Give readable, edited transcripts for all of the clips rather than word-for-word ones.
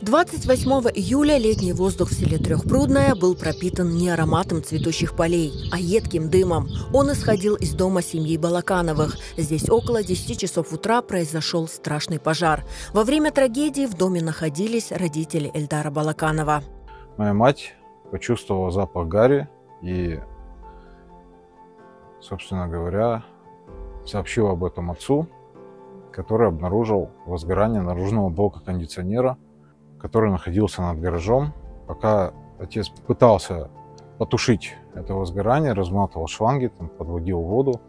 28 июля летний воздух в селе Трехпрудное был пропитан не ароматом цветущих полей, а едким дымом. Он исходил из дома семьи Балакановых. Здесь около 10 часов утра произошел страшный пожар. Во время трагедии в доме находились родители Эльдара Балаканова. Моя мать почувствовала запах гари и, собственно говоря, сообщила об этом отцу, который обнаружил возгорание наружного блока кондиционера, который находился над гаражом. Пока отец пытался потушить это возгорание, разматывал шланги, подводил воду,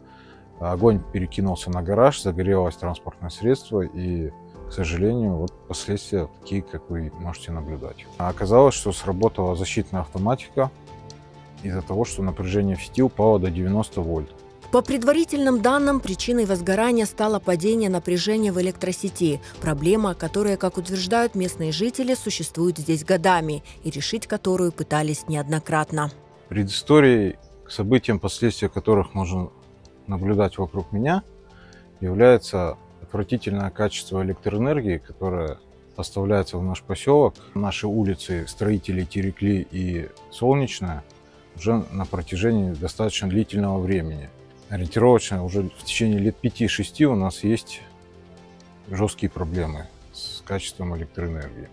огонь перекинулся на гараж, загорелось транспортное средство, и, к сожалению, последствия такие, как вы можете наблюдать. Оказалось, что сработала защитная автоматика из-за того, что напряжение в сети упало до 90 вольт. По предварительным данным, причиной возгорания стало падение напряжения в электросети. Проблема, которая, как утверждают местные жители, существует здесь годами и решить которую пытались неоднократно. Предысторией к событиям, последствия которых можно наблюдать вокруг меня, является отвратительное качество электроэнергии, которое поставляется в наш поселок. Наши улицы Строителей, Терекли и Солнечная уже на протяжении достаточно длительного времени. Ориентировочно уже в течение лет 5-6 у нас есть жесткие проблемы с качеством электроэнергии.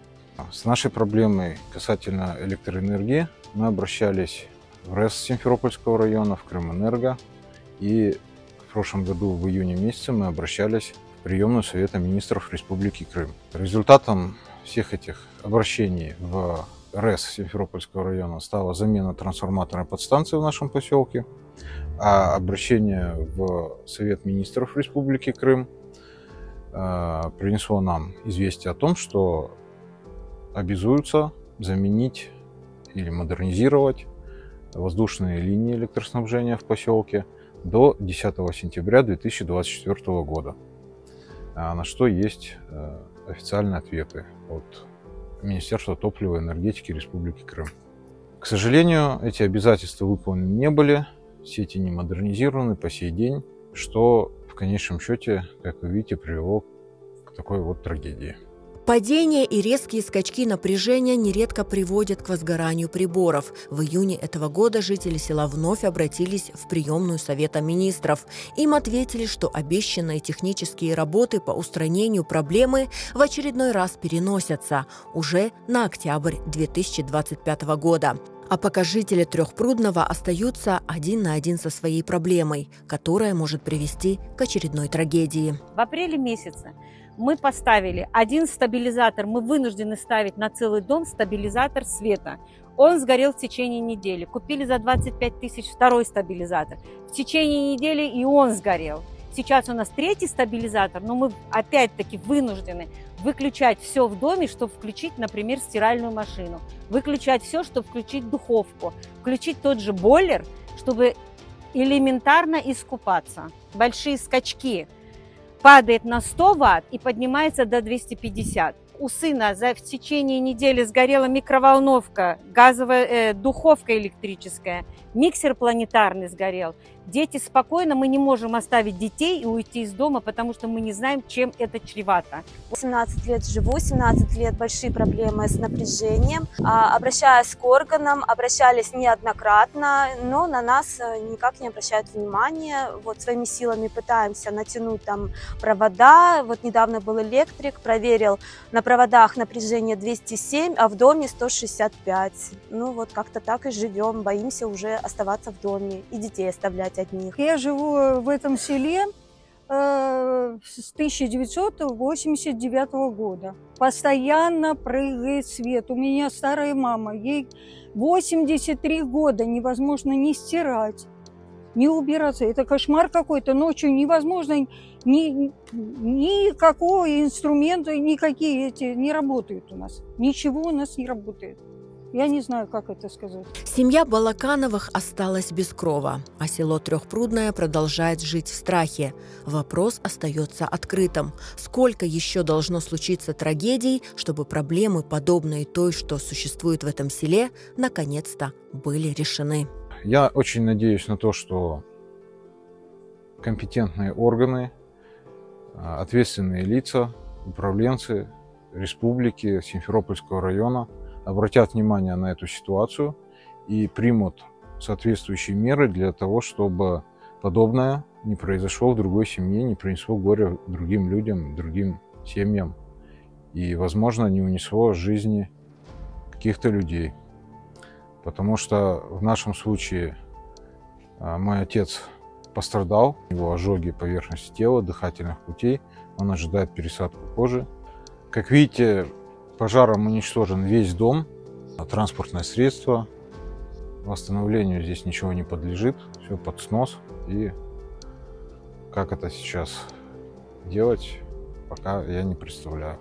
С нашей проблемой касательно электроэнергии мы обращались в РЭС Симферопольского района, в Крымэнерго, и в прошлом году в июне месяце мы обращались в приемную Совета министров Республики Крым. Результатом всех этих обращений в РЭС Симферопольского района стала замена трансформаторной подстанции в нашем поселке, а обращение в Совет министров Республики Крым принесло нам известие о том, что обязуются заменить или модернизировать воздушные линии электроснабжения в поселке до 10 сентября 2024 года, на что есть официальные ответы от Министерства топлива и энергетики Республики Крым. К сожалению, эти обязательства выполнены не были, сети не модернизированы по сей день, что в конечном счете, как вы видите, привело к такой трагедии. Падение и резкие скачки напряжения нередко приводят к возгоранию приборов. В июне этого года жители села вновь обратились в приемную Совета министров. Им ответили, что обещанные технические работы по устранению проблемы в очередной раз переносятся уже на октябрь 2025 года. А пока жители Трехпрудного остаются один на один со своей проблемой, которая может привести к очередной трагедии. В апреле месяце мы поставили один стабилизатор, мы вынуждены ставить на целый дом стабилизатор света. Он сгорел в течение недели. Купили за 25 тысяч второй стабилизатор. В течение недели и он сгорел. Сейчас у нас третий стабилизатор, но мы опять-таки вынуждены выключать все в доме, чтобы включить, например, стиральную машину. Выключать все, чтобы включить духовку. Включить тот же бойлер, чтобы элементарно искупаться. Большие скачки. Падает на 100 ватт и поднимается до 250. У сына в течение недели сгорела микроволновка, газовая духовка электрическая, миксер планетарный сгорел. Дети спокойно, мы не можем оставить детей и уйти из дома, потому что мы не знаем, чем это чревато. 18 лет живу, 17 лет большие проблемы с напряжением. Обращаясь к органам, обращались неоднократно, но на нас никак не обращают внимания. Своими силами пытаемся натянуть там провода. Недавно был электрик, проверил на проводах напряжение 207, а в доме 165. Как-то так и живем, боимся уже оставаться в доме и детей оставлять от них. Я живу в этом селе с 1989 года. Постоянно прыгает свет. У меня старая мама, ей 83 года, невозможно ни стирать, ни убираться. Это кошмар какой-то. Ночью невозможно, никакого инструмента, никакие эти не работают у нас. Ничего у нас не работает. Я не знаю, как это сказать. Семья Балакановых осталась без крова, а село Трехпрудное продолжает жить в страхе. Вопрос остается открытым. Сколько еще должно случиться трагедий, чтобы проблемы, подобные той, что существует в этом селе, наконец-то были решены? Я очень надеюсь на то, что компетентные органы, ответственные лица, управленцы республики, Симферопольского района обратят внимание на эту ситуацию и примут соответствующие меры для того, чтобы подобное не произошло в другой семье, не принесло горя другим людям, другим семьям и, возможно, не унесло жизни каких-то людей. Потому что в нашем случае мой отец пострадал, у него ожоги поверхности тела, дыхательных путей, он ожидает пересадку кожи. Как видите, пожаром уничтожен весь дом, транспортное средство. Восстановлению здесь ничего не подлежит, все под снос. И как это сейчас делать, пока я не представляю.